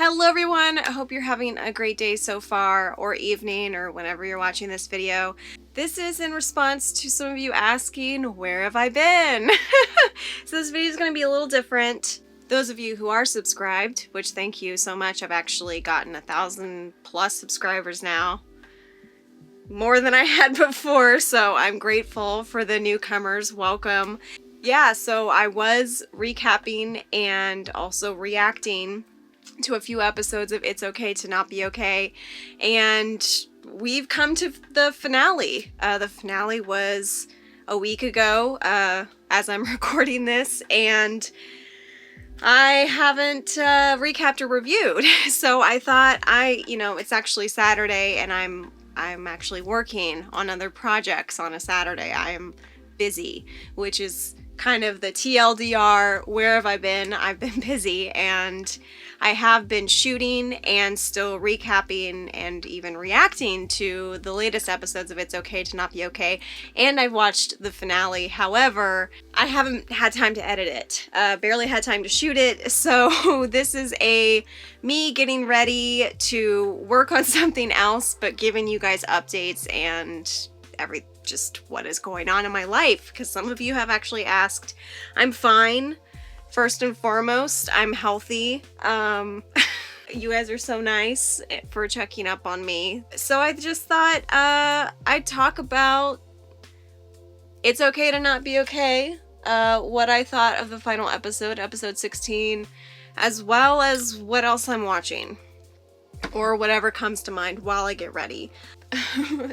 Hello everyone, I hope you're having a great day so far, or evening, or whenever you're watching this video. This is in response to some of you asking, where have I been? So this video is going to be a little different. Those of you who are subscribed, which thank you so much, I've actually gotten 1,000+ subscribers now. More than I had before, so I'm grateful for the newcomers. Welcome. Yeah, so I was recapping and also reacting to a few episodes of It's Okay to Not Be Okay, and we've come to the finale. The finale was a week ago as I'm recording this, and I haven't recapped or reviewed. So I thought it's actually Saturday and I'm actually working on other projects on a Saturday. I am busy, which is kind of the TLDR. Where have I been? I've been busy, and I have been shooting and still recapping and even reacting to the latest episodes of It's Okay to Not Be Okay, and I've watched the finale. However, I haven't had time to edit it. Barely had time to shoot it, so this is me getting ready to work on something else, but giving you guys updates and just what is going on in my life, because some of you have actually asked. I'm fine. First and foremost, I'm healthy. You guys are so nice for checking up on me. So I just thought I'd talk about It's Okay to Not Be Okay, what I thought of the final episode, episode 16, as well as what else I'm watching, or whatever comes to mind while I get ready.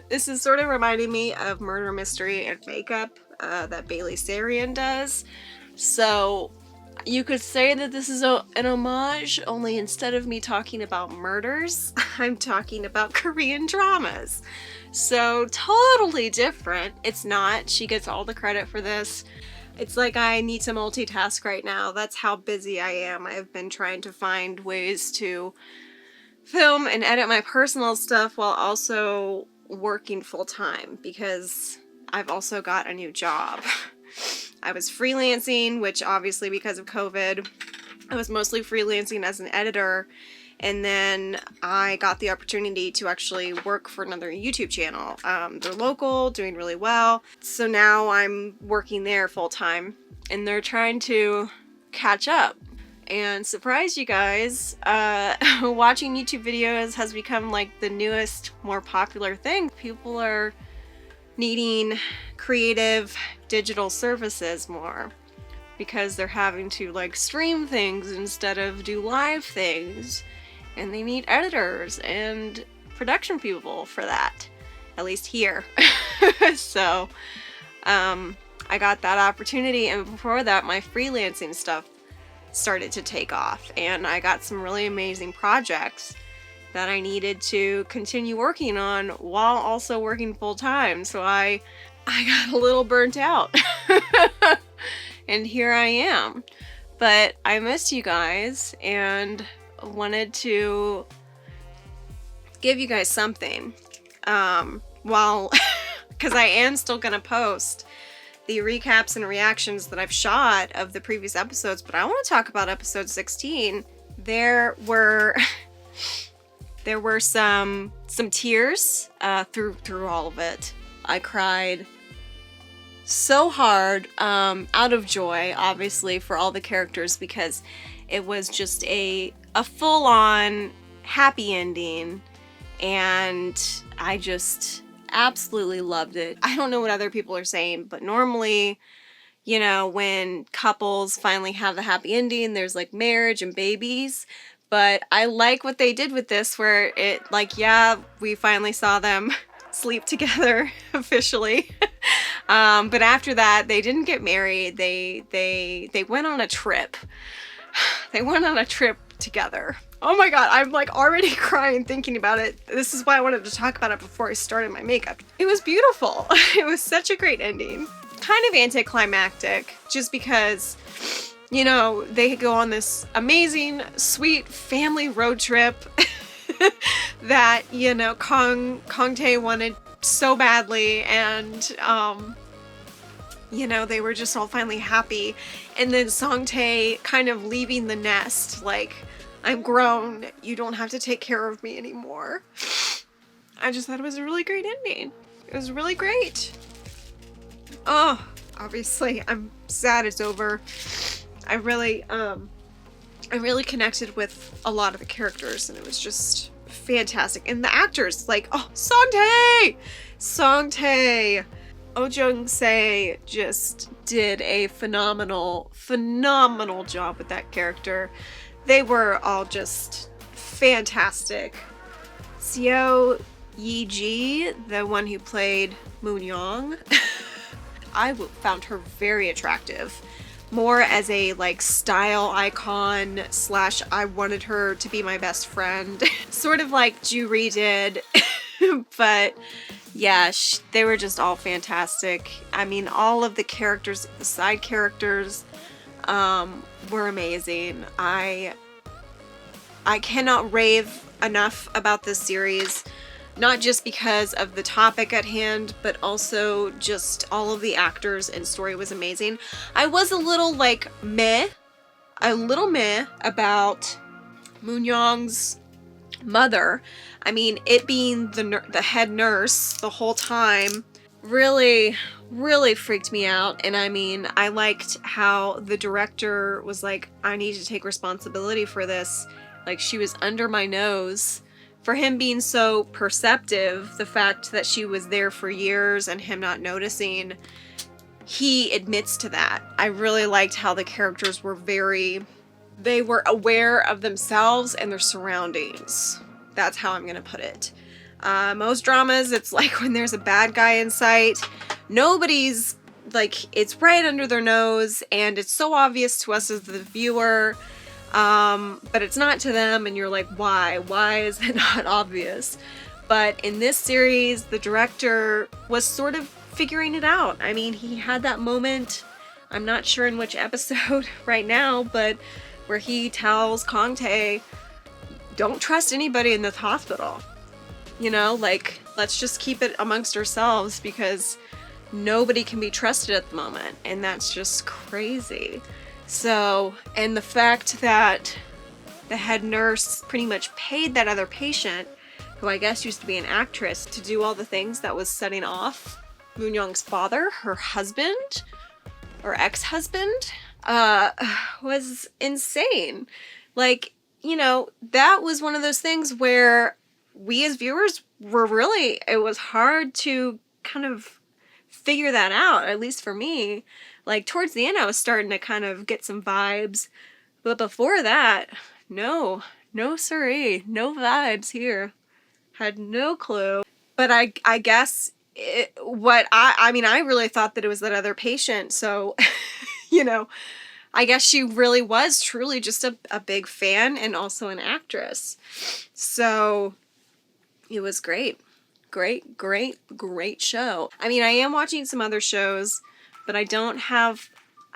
This is sort of reminding me of Murder, Mystery, and Makeup that Bailey Sarian does. So you could say that this is an homage, only instead of me talking about murders, I'm talking about Korean dramas. So totally different. It's not. She gets all the credit for this. It's like I need to multitask right now. That's how busy I am. I've been trying to find ways to film and edit my personal stuff while also working full-time, because I've also got a new job. I was freelancing, which obviously because of COVID, I was mostly freelancing as an editor, and then I got the opportunity to actually work for another YouTube channel. They're local, doing really well, so now I'm working there full-time, and they're trying to catch up and surprise you guys. Watching YouTube videos has become like the newest, more popular thing. People are needing creative digital services more because they're having to like stream things instead of do live things, and they need editors and production people for that, at least here. So I got that opportunity, and before that my freelancing stuff started to take off, and I got some really amazing projects that I needed to continue working on while also working full-time. So I got a little burnt out. And here I am. But I missed you guys and wanted to give you guys something while because I am still gonna post the recaps and reactions that I've shot of the previous episodes, but I want to talk about episode 16. There were some tears through all of it. I cried so hard out of joy, obviously, for all the characters, because it was just a full-on happy ending, and I just absolutely loved it. I don't know what other people are saying, but normally, when couples finally have the happy ending, there's like marriage and babies. But I like what they did with this, where it we finally saw them sleep together officially. But after that, they didn't get married. They went on a trip. They went on a trip together. Oh my god, I'm like already crying thinking about it. This is why I wanted to talk about it before I started my makeup. It was beautiful. It was such a great ending. Kind of anticlimactic, just because, they go on this amazing, sweet family road trip that, Kong Tae wanted so badly, and, they were just all finally happy. And then Song Tae kind of leaving the nest, like, I'm grown. You don't have to take care of me anymore. I just thought it was a really great ending. It was really great. Oh, obviously, I'm sad it's over. I really connected with a lot of the characters, and it was just fantastic. And the actors, like, oh, Song-tae! Oh, Jung-se just did a phenomenal job with that character. They were all just fantastic. Seo Yi-ji, the one who played Moon-young, I found her very attractive. More as a like style icon / I wanted her to be my best friend. Sort of like Ju-ri did. But yeah, they were just all fantastic. I mean, all of the characters, the side characters, were amazing. I cannot rave enough about this series. Not just because of the topic at hand, but also just all of the actors and story was amazing. I was a little like meh about Moon-young's mother. I mean, it being the head nurse the whole time really freaked me out. And I mean, I liked how the director was like, I need to take responsibility for this. Like, she was under my nose. For him being so perceptive, the fact that she was there for years and him not noticing, he admits to that. I really liked how the characters were they were aware of themselves and their surroundings. That's how I'm gonna put it. Most dramas, it's like when there's a bad guy in sight, nobody's, like, it's right under their nose and it's so obvious to us as the viewer. But it's not to them, and you're like, why? Why is it not obvious? But in this series, the director was sort of figuring it out. I mean, he had that moment, I'm not sure in which episode right now, but where he tells Kang-tae, don't trust anybody in this hospital. You know, like, let's just keep it amongst ourselves because nobody can be trusted at the moment, and that's just crazy. So, and the fact that the head nurse pretty much paid that other patient, who I guess used to be an actress, to do all the things that was setting off Moon-young's father, her husband, or ex-husband, was insane. Like, you know, that was one of those things where we as viewers were really, it was hard to kind of figure that out, at least for me. Like, towards the end, I was starting to kind of get some vibes. But before that, no siree, no vibes here. Had no clue. But I guess, I really thought that it was that other patient. So, you know, I guess she really was truly just a big fan and also an actress. So, it was great. Great show. I mean, I am watching some other shows, but I don't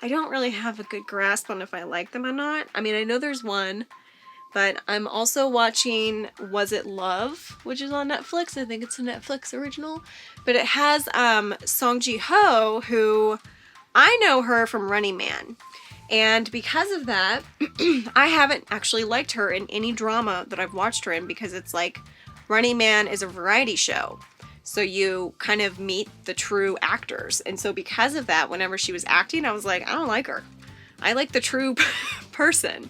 really have a good grasp on if I like them or not. I mean, I know there's one, but I'm also watching Was It Love, which is on Netflix. I think it's a Netflix original, but it has Song Ji-ho, who I know her from Running Man. And because of that, I haven't actually liked her in any drama that I've watched her in, because it's like Running Man is a variety show. So you kind of meet the true actors. And so because of that, whenever she was acting, I was like, I don't like her. I like the true person.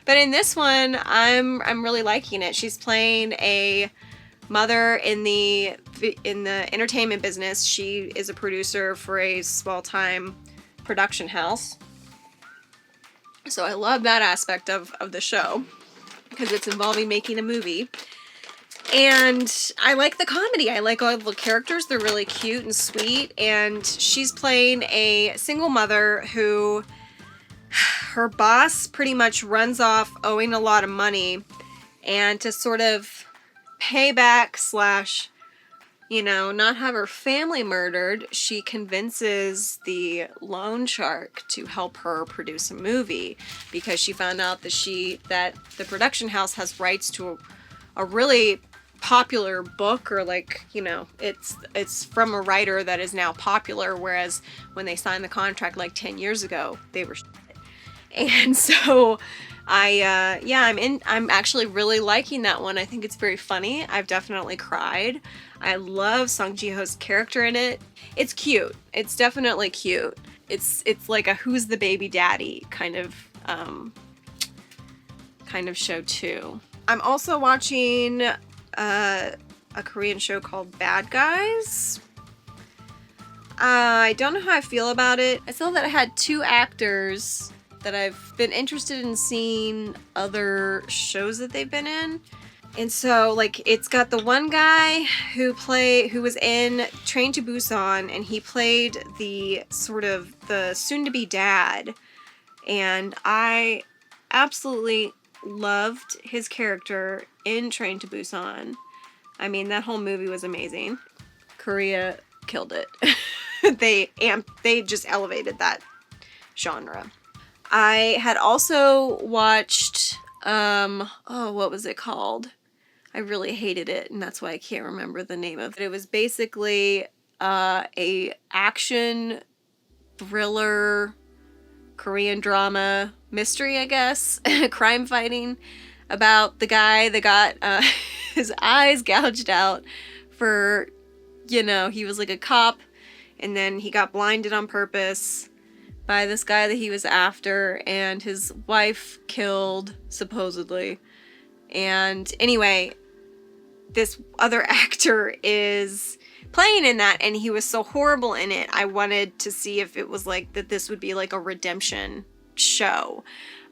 But in this one, I'm really liking it. She's playing a mother in the entertainment business. She is a producer for a small-time production house. So I love that aspect of the show, because it's involving making a movie. And I like the comedy. I like all the characters. They're really cute and sweet. And she's playing a single mother who, her boss pretty much runs off owing a lot of money. And to sort of pay back / you know, not have her family murdered, she convinces the loan shark to help her produce a movie, because she found out that the production house has rights to a really popular book, or like, you know, it's from a writer that is now popular, whereas when they signed the contract like 10 years ago, they were shit. And so I'm actually really liking that one. I think it's very funny. I've definitely cried. I love Song Ji-ho's character in it. It's cute. It's definitely cute. It's like a who's the baby daddy kind of show too. I'm also watching a Korean show called Bad Guys. I don't know how I feel about it. I saw that it had 2 actors that I've been interested in seeing other shows that they've been in. And so, like, it's got the one guy who was in Train to Busan, and he played the soon-to-be dad. And I absolutely loved his character in Train to Busan. I mean, that whole movie was amazing. Korea killed it. They just elevated that genre. I had also watched, what was it called? I really hated it, and that's why I can't remember the name of it. It was basically a action thriller Korean drama mystery, I guess, crime fighting about the guy that got his eyes gouged out for, he was like a cop, and then he got blinded on purpose by this guy that he was after, and his wife killed, supposedly. And anyway, this other actor is playing in that, and he was so horrible in it. I wanted to see if it was like that this would be like a redemption show.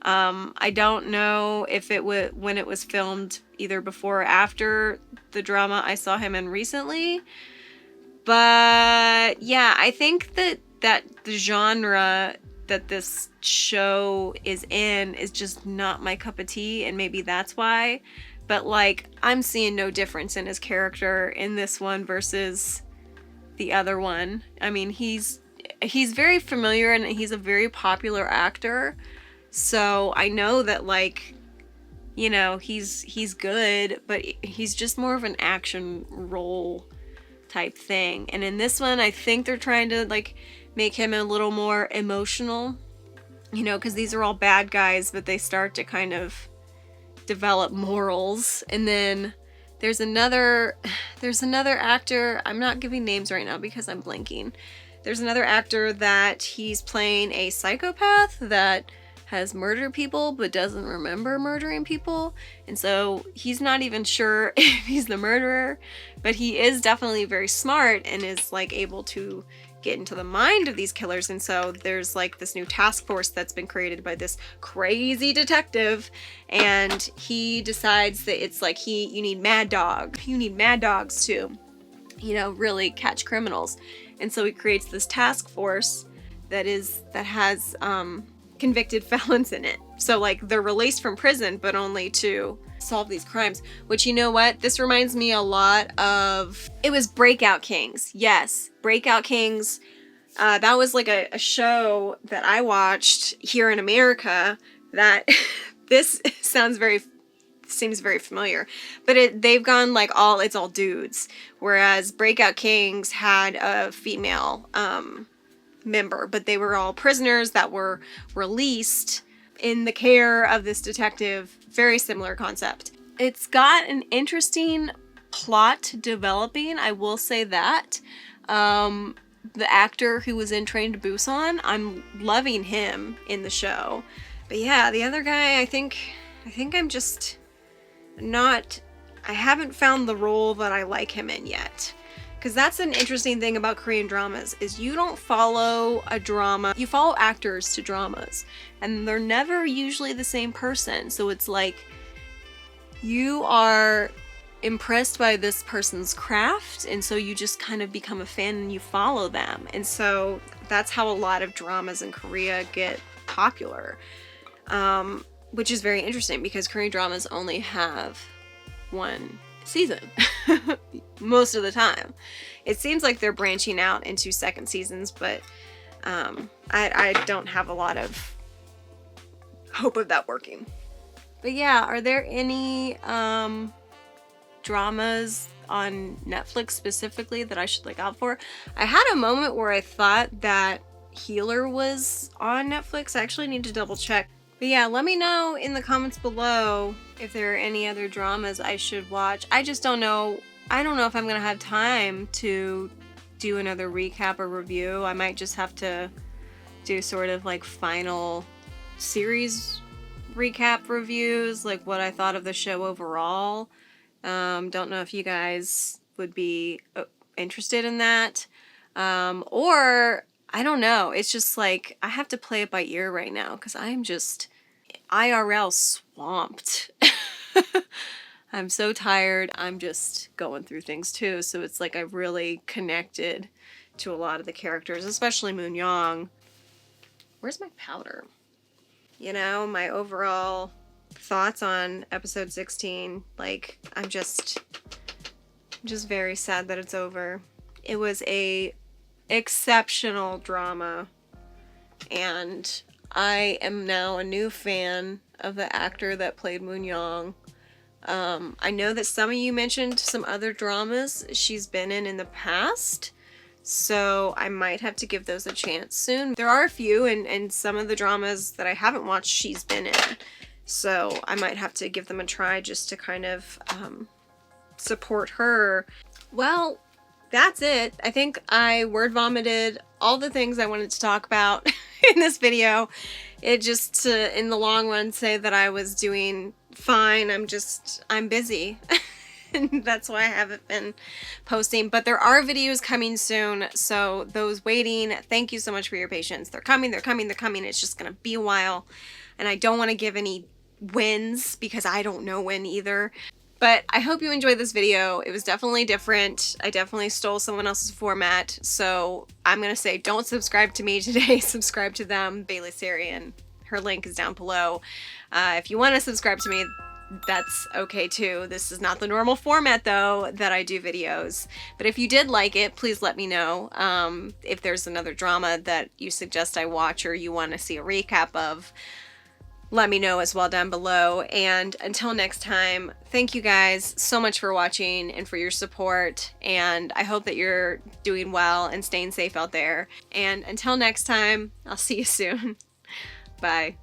I don't know if it would, when it was filmed either before or after the drama I saw him in recently. But yeah, I think that the genre that this show is in is just not my cup of tea, and maybe that's why. But like, I'm seeing no difference in his character in this one versus the other one. I mean, he's very familiar, and he's a very popular actor. So I know that, like, he's good, but he's just more of an action role type thing. And in this one, I think they're trying to like make him a little more emotional, because these are all bad guys, but they start to kind of develop morals. And then there's another actor, I'm not giving names right now because I'm blanking. There's another actor that he's playing a psychopath that has murdered people but doesn't remember murdering people, and so he's not even sure if he's the murderer, but he is definitely very smart and is like able to get into the mind of these killers. And so there's like this new task force that's been created by this crazy detective, and he decides that it's like you need mad dogs to really catch criminals. And so he creates this task force that has convicted felons in it. So like, they're released from prison, but only to solve these crimes. Which, this reminds me a lot of, it was Breakout Kings. Yes, Breakout Kings. That was like a show that I watched here in America that this seems very familiar, but they've gone like it's all dudes, whereas Breakout Kings had a female member, but they were all prisoners that were released in the care of this detective. Very similar concept. It's got an interesting plot developing, I will say that. The actor who was in Train to Busan, I'm loving him in the show. But yeah, the other guy, I think I'm just not, I haven't found the role that I like him in yet. Because that's an interesting thing about Korean dramas, is you don't follow a drama, you follow actors to dramas, and they're never usually the same person. So it's like, you are impressed by this person's craft, and so you just kind of become a fan and you follow them. And so that's how a lot of dramas in Korea get popular, which is very interesting because Korean dramas only have one season most of the time. It seems like they're branching out into second seasons, but I don't have a lot of hope of that working. But yeah, are there any dramas on Netflix specifically that I should look out for? I had a moment where I thought that Healer was on Netflix. I actually need to double check. But yeah, let me know in the comments below if there are any other dramas I should watch. I just don't know. I don't know if I'm gonna have time to do another recap or review. I might just have to do sort of like final series recap reviews, like what I thought of the show overall. Don't know if you guys would be interested in that. Or I don't know. It's just like I have to play it by ear right now because I'm just IRL swamped. I'm so tired. I'm just going through things too. So it's like I've really connected to a lot of the characters, especially Moon Young. Where's my powder? You know, my overall thoughts on episode 16. Like, I'm just very sad that it's over. It was a exceptional drama, and I am now a new fan of the actor that played Moon Young. I know that some of you mentioned some other dramas she's been in the past, so I might have to give those a chance soon. There are a few, and some of the dramas that I haven't watched she's been in, so I might have to give them a try just to kind of support her. Well, that's it. I think I word vomited all the things I wanted to talk about in this video. It just to, in the long run, say that I was doing fine. I'm busy. And that's why I haven't been posting. But there are videos coming soon, so those waiting, thank you so much for your patience. They're coming, they're coming, they're coming. It's just gonna be a while. And I don't want to give any wins because I don't know when either. But I hope you enjoyed this video. It was definitely different. I definitely stole someone else's format. So I'm going to say don't subscribe to me today. Subscribe to them, Bailey Sarian. Her link is down below. If you want to subscribe to me, that's okay too. This is not the normal format though that I do videos. But if you did like it, please let me know. If there's another drama that you suggest I watch or you want to see a recap of, let me know as well down below. And until next time, thank you guys so much for watching and for your support. And I hope that you're doing well and staying safe out there. And until next time, I'll see you soon. Bye.